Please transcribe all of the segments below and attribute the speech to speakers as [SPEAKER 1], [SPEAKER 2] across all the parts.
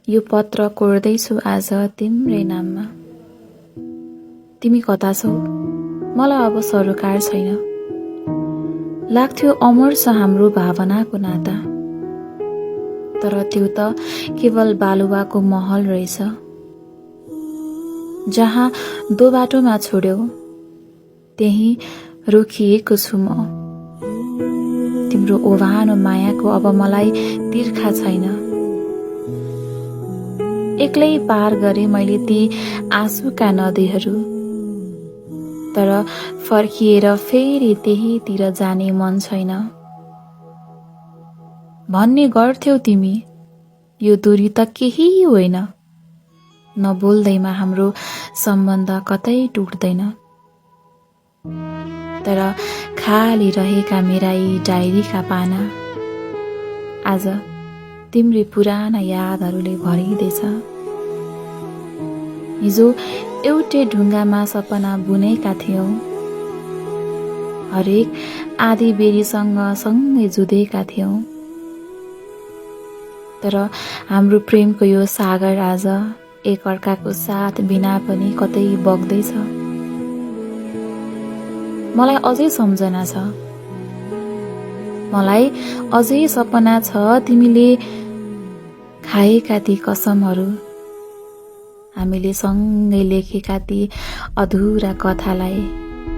[SPEAKER 1] यो पत्र कोर्दैछु आज तिम्रै नाममा। तिमी कता छौ? मलाई अब सरोकार छैन। लाग्थ्यो अमर छ हाम्रो भावनाको नाता, तर त्यो त केवल बालुवाको महल रहेछ। जहाँ दो बाटोमा छोड्यौ त्यही रोकिएको छु म। तिम्रो ओभानो मायाको अब मलाई तिर्खा छैन। एक्लै पार गरे मैले ती आँसुका नदीहरू, तर फर्किएर फेरि त्यहीतिर जाने मन छैन। भन्ने गर्थ्यौ तिमी, यो दूरी त केही होइन, नबोल्दैमा हाम्रो सम्बन्ध कतै टुट्दैन। तर खाली रहेका मेरा यी डायरीका पाना आज तिम्रै पुराना यादहरूले भरिँदैछ। हिजो एउटै ढुङ्गामा सपना बुनेका थियौं, हरेक आधी बेरीसँग सँगै जुधेका थियौं, तर हाम्रो प्रेमको यो सागर आज एकअर्काको साथ बिना पनि कतै बग्दैछ। मलाई अझै सम्झना छ, मलाई अझै सपना छ तिमीले खाएका ती कसमहरू, हामीले सँगै लेखेका ती अधुरा कथालाई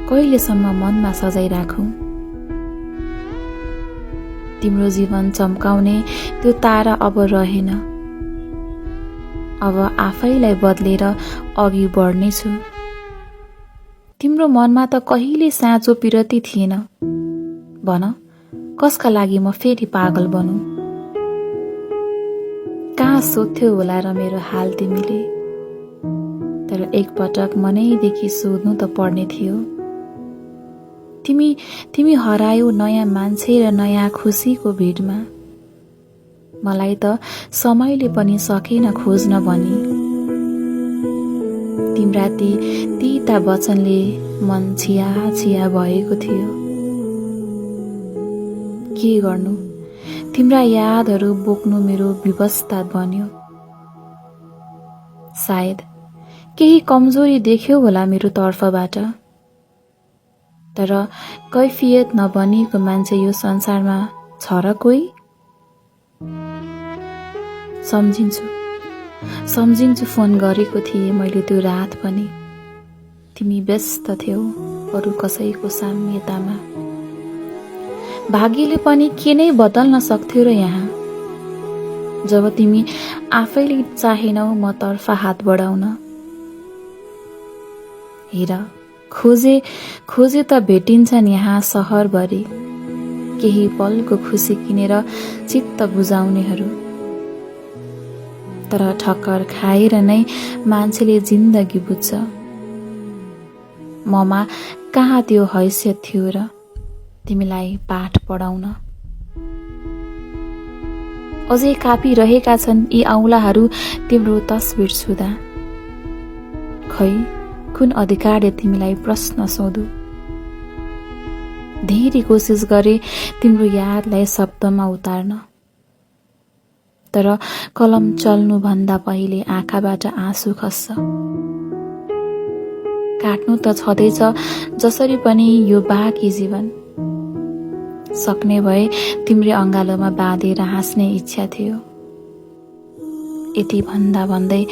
[SPEAKER 1] कहिलेसम्म मनमा सजाइराखौं। तिम्रो जीवन चम्काउने त्यो तारा अब रहेन, अब आफैलाई बदलेर अघि बढ्नेछु। तिम्रो मनमा त कहिले साँचो पिरती थिएन। भन, कसका लागि म फेरि पागल बनूं? कहाँ सोध्थ्यौ होला र मेरो हाल तिमीले? तर एकपटक मनैदेखि सोध्नु त पर्ने थियो। तिमी हरायौ नयाँ मान्छे र नयाँ खुसीको भिडमा। मलाई त समयले पनि सकेन खोज्न भनी। तिम्रा ती तीता वचनले मन छिया छिया भएको थियो। के गर्नु, तिम्रा यादहरू बोक्नु मेरो व्यवस्था बन्यो। सायद केही कमजोरी देख्यौ होला मेरो तर्फबाट, तर कैफियत नबनेको मान्छे यो संसारमा छ र कोही? सम्झिन्छु फोन गरेको थिएँ मैले त्यो रात पनि। तिमी व्यस्त थियौ अरू कसैको साम्यतामा। भाग्यले पनि के नै बदल्न सक्थ्यो र यहाँ, जब तिमी आफैले चाहेनौ म तर्फ हात बढाउन। हेर, खोजे त भेटिन्छन् यहाँ सहरभरि केही पलको खुसी किनेर चित्त बुझाउनेहरू, तर ठक्कर खाएर नै मान्छेले जिन्दगी बुझ्छ। ममा कहाँ त्यो हैसियत थियो र तिमीलाई पाठ पढाउन? अझै कापिरहेका छन् यी औँलाहरू तिम्रो तस्बिर छुँदा। खै कुन अधिकारले तिमीलाई प्रश्न सोधु? धेरै कोसिस गरे तिम्रो यादलाई शब्दमा उतार्न, तर कलम चल्नुभन्दा पहिले आँखाबाट आँसु खस्छ। काट्नु त छँदैछ जसरी पनि यो बाँकी जीवन। सक्ने भए तिम्रै अङ्गालोमा बाँधेर हाँस्ने इच्छा थियो। यति भन्दा भन्दै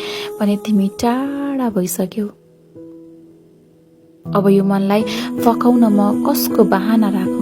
[SPEAKER 1] पनि तिमी टाढा भइसक्यौ। अब यो मनलाई फकाउन म कसको बहाना राखौं?